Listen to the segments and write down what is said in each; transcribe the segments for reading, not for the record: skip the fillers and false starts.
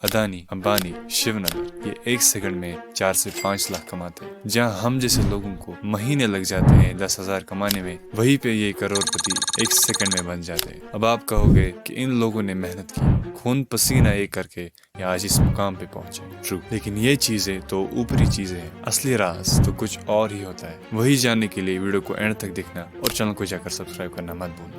अदानी, अंबानी, शिवनगर ये एक सेकंड में 4 से 5 लाख कमाते हैं। जहां हम जैसे लोगों को महीने लग जाते हैं 10,000 कमाने में, वहीं पे ये करोड़पति एक सेकंड में बन जाते हैं। अब आप कहोगे कि इन लोगों ने मेहनत की, खून पसीना एक करके ये आज इस मुकाम पे पहुंचे। ट्रू, लेकिन ये चीजें तो ऊपरी चीजें हैं, असली राज तो कुछ और ही होता है। वही जानने के लिए वीडियो को एंड तक देखना और चैनल को जाकर सब्सक्राइब करना मत भूलना।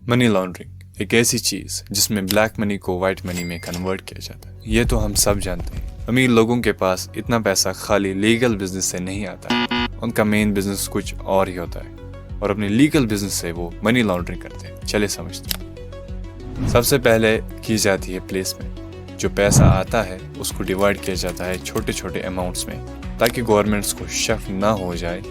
मनी लॉन्ड्रिंग एक ऐसी चीज जिसमें ब्लैक मनी को व्हाइट मनी में कन्वर्ट किया जाता है। ये तो हम सब जानते हैं। अमीर लोगों के पास इतना पैसा खाली लीगल बिजनेस से नहीं आता। उनका मेन बिजनेस कुछ और ही होता है और अपने लीगल बिजनेस से वो मनी लॉन्ड्रिंग करते हैं। चले समझते हैं। सबसे पहले की जाती है प्लेसमेंट। जो पैसा आता है उसको डिवाइड किया जाता है छोटे छोटे अमाउंट्स में, ताकि गवर्नमेंट्स को शक ना हो जाए।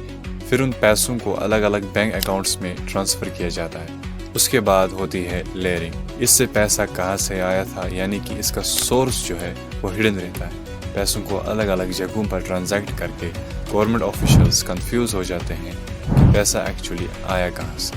फिर उन पैसों को अलग अलग बैंक अकाउंट्स में ट्रांसफर किया जाता है। उसके बाद होती है लेयरिंग। इससे पैसा कहाँ से आया था, यानी कि इसका सोर्स जो है वो हिडन रहता है। पैसों को अलग अलग जगहों पर ट्रांजैक्ट करके गवर्नमेंट ऑफिशियल्स कंफ्यूज हो जाते हैं कि पैसा एक्चुअली आया कहाँ से।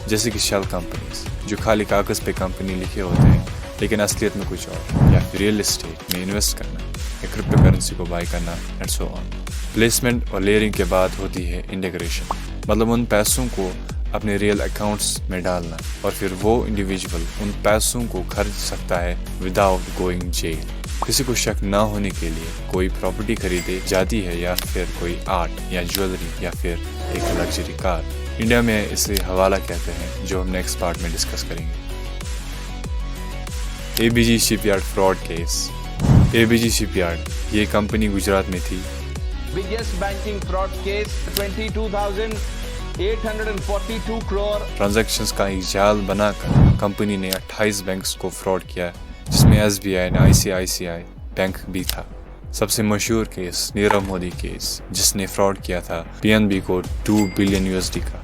जैसे कि शेल कंपनीज जो खाली कागज पे कंपनी लिखे होते हैं, लेकिन असलियत में कुछ और। या फिर रियल एस्टेट में इन्वेस्ट करना या क्रिप्टो करेंसी को बाय करना एंड सो ऑन। प्लेसमेंट और लेयरिंग के बाद होती है इंटीग्रेशन, मतलब उन पैसों को अपने रियल अकाउंट्स में डालना, और फिर वो इंडिविजुअल उन पैसों को खर्च सकता है विदाउट गोइंग जेल। किसी को शक ना होने के लिए कोई प्रॉपर्टी खरीदे जाती है, या फिर कोई आर्ट या ज्वेलरी या फिर एक लग्जरी कार। इंडिया में इसे हवाला कहते हैं, जो हम नेक्स्ट पार्ट में डिस्कस करेंगे। ABG shipyard fraud case. ABG shipyard ये कंपनी गुजरात में थी। Biggest banking fraud case 22,842 crore transactions का एक जाल बनाकर कंपनी ने 28 बैंक्स को फ्रॉड किया, जिसमें एसबीआई और आईसीआईसीआई बैंक भी था। सबसे मशहूर केस नीरव मोदी केस, जिसने फ्रॉड किया था पीएनबी को 2 बिलियन यूएसडी का।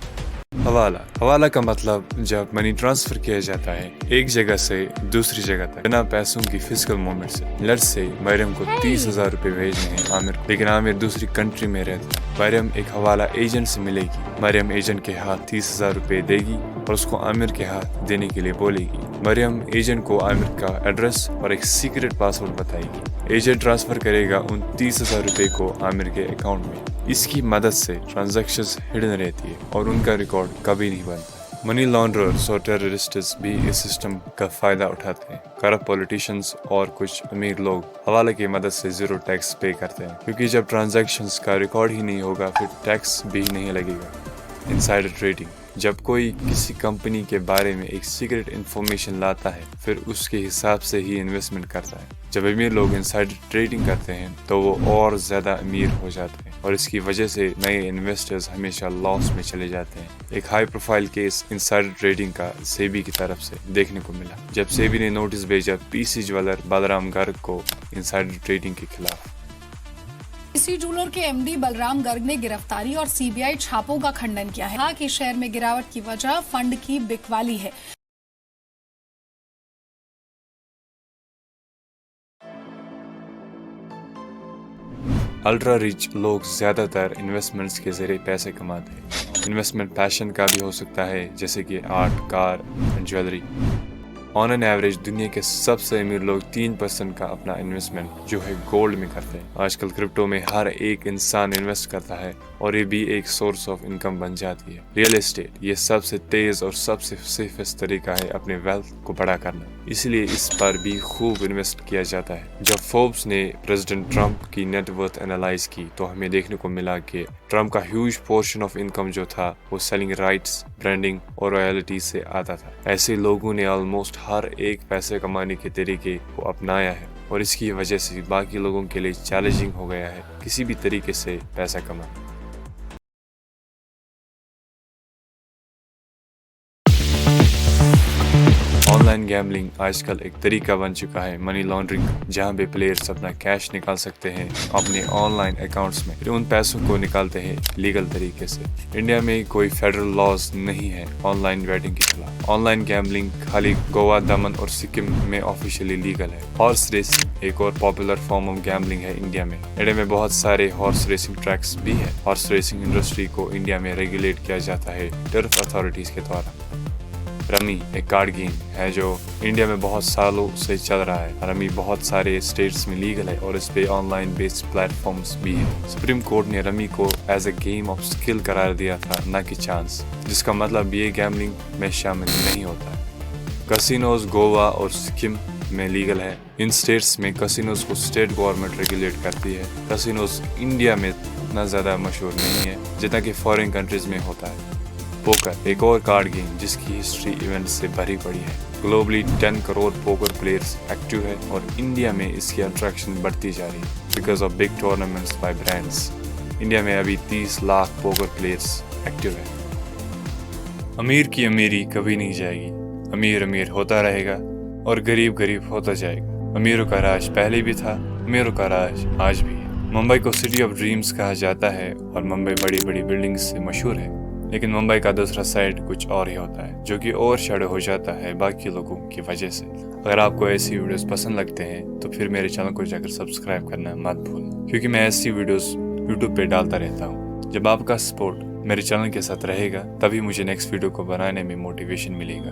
हवाला। हवाला का मतलब जब मनी ट्रांसफर किया जाता है एक जगह से दूसरी जगह तक बिना पैसों की फिजिकल मूवमेंट से। लेट्स से मरियम को 30,000 रुपए भेजने हैं आमिर को, लेकिन आमिर दूसरी कंट्री में रहता है। मरियम एक हवाला एजेंट से मिलेगी। मरियम एजेंट के हाथ 30,000 रुपए देगी और उसको आमिर के हाथ देने के लिए बोलेगी। मरियम एजेंट को आमिर का एड्रेस और एक सीक्रेट पासवर्ड बताएगी। एजेंट ट्रांसफर करेगा उन 30,000 रुपए को आमिर के अकाउंट में। इसकी मदद से ट्रांजैक्शंस हिडन रहती है और उनका रिकॉर्ड कभी नहीं बनता। मनी लॉन्ड्रर्स और टेररिस्ट्स भी इस सिस्टम का फायदा उठाते हैं। करप्ट पॉलिटिशियंस और कुछ अमीर लोग हवाले की मदद से जीरो टैक्स पे करते हैं, क्योंकि जब ट्रांजैक्शंस का रिकॉर्ड ही नहीं होगा फिर टैक्स भी नहीं लगेगा। Insider trading. जब कोई किसी कंपनी के बारे में एक सीक्रेट इंफॉर्मेशन लाता है, फिर उसके हिसाब से ही इन्वेस्टमेंट करता है। जब अमीर लोग इनसाइडर ट्रेडिंग करते हैं तो वो और ज्यादा अमीर हो जाते हैं, और इसकी वजह से नए इन्वेस्टर्स हमेशा लॉस में चले जाते हैं। एक high profile case insider trading का सेबी की तरफ से देखने को मिला, जब सेबी ने नोटिस भेजा पीसी ज्वेलर बलराम गर्ग को इनसाइडर ट्रेडिंग के खिलाफ। पीसी ज्वेलर के एमडी बलराम गर्ग ने गिरफ्तारी और सीबीआई छापों का खंडन किया है। कहा कि शेयर में गिरावट की वजह फंड की बिकवाली है। अल्ट्रा रिच लोग ज्यादातर इन्वेस्टमेंट्स के जरिए पैसे कमाते हैं। इन्वेस्टमेंट पैशन का भी हो सकता है, जैसे कि art, car and jewellery. On an average दुनिया के सबसे अमीर लोग 3% का अपना इन्वेस्टमेंट जो है गोल्ड में करते हैं। आजकल क्रिप्टो में हर एक इंसान इन्वेस्ट करता है और ये भी एक सोर्स ऑफ इनकम बन जाती है। रियल एस्टेट ये सबसे तेज और सबसे सेफेस्ट तरीका है अपने वेल्थ को बड़ा करना, इसलिए इस पर भी खूब इन्वेस्ट किया जाता है। जब फोर्ब्स ने प्रेसिडेंट ट्रंप की नेटवर्थ एनालाइज की तो हमें देखने को मिला कि ट्रंप का ह्यूज पोर्शन ऑफ इनकम जो था वो सेलिंग राइट्स, ब्रांडिंग और रॉयल्टी से आता था। ऐसे लोगों ने ऑलमोस्ट हर एक पैसे कमाने के तरीके को अपनाया है, और इसकी वजह से बाकी लोगों के लिए चैलेंजिंग हो गया है किसी भी तरीके से पैसा कमाना। ऑनलाइन गैम्बलिंग आजकल एक तरीका बन चुका है मनी लॉन्ड्रिंग, जहां पे प्लेयर्स अपना कैश निकाल सकते हैं अपने ऑनलाइन अकाउंट्स में, फिर उन पैसों को निकालते हैं लीगल तरीके से। इंडिया में कोई फेडरल लॉज नहीं है ऑनलाइन बैटिंग के खिलाफ। ऑनलाइन गैम्बलिंग खाली गोवा, दमन और सिक्किम में ऑफिशियली लीगल है। हॉर्स रेसिंग एक और पॉपुलर फॉर्म ऑफ गैम्बलिंग है इंडिया में। इंडिया में बहुत सारे हॉर्स रेसिंग ट्रैक्स भी है। हॉर्स रेसिंग इंडस्ट्री को इंडिया में रेगुलेट किया जाता है टर्फ अथॉरिटीज के द्वारा। रमी एक कार्ड गेम है जो इंडिया में बहुत सालों से चल रहा है। रमी बहुत सारे स्टेट्स में लीगल है और इस पे ऑनलाइन बेस्ड प्लेटफॉर्म्स भी है। सुप्रीम कोर्ट ने रमी को as a game of skill करार दिया था, न कि चांस, जिसका मतलब ये गैम्बलिंग में शामिल नहीं होता है। कैसीनोज गोवा और सिक्किम में लीगल है। इन स्टेट्स में कैसीनोज को स्टेट गवर्नमेंट रेगुलेट करती है। कैसीनोज इंडिया में इतना ज़्यादा मशहूर नहीं है जितना कि फॉरेन कंट्रीज में होता है। पोकर एक और कार्ड गेम जिसकी हिस्ट्री इवेंट से भरी पड़ी है। Globally 10 crore poker players active है और इंडिया में इसकी अट्रैक्शन बढ़ती जा रही है because of big tournaments by brands. India में अभी 30 लाख पोकर प्लेयर्स एक्टिव है। अमीर की अमीरी कभी नहीं जाएगी। अमीर अमीर होता रहेगा और गरीब गरीब होता जाएगा। अमीरों का राज पहले भी था, अमीरों का राज आज भी है। मुंबई को सिटी ऑफ ड्रीम्स कहा जाता है और मुंबई बड़ी बड़ी बिल्डिंग्स से मशहूर है, लेकिन मुंबई का दूसरा साइड कुछ और ही होता है जो कि ओवर शैडो हो जाता है बाकी लोगों की वजह से। अगर आपको ऐसी वीडियोस पसंद लगते हैं तो फिर मेरे चैनल को जाकर सब्सक्राइब करना मत भूलना, क्योंकि मैं ऐसी वीडियोस यूट्यूब पे डालता रहता हूँ। जब आपका सपोर्ट मेरे चैनल के साथ रहेगा तभी मुझे नेक्स्ट वीडियो को बनाने में मोटिवेशन मिलेगा।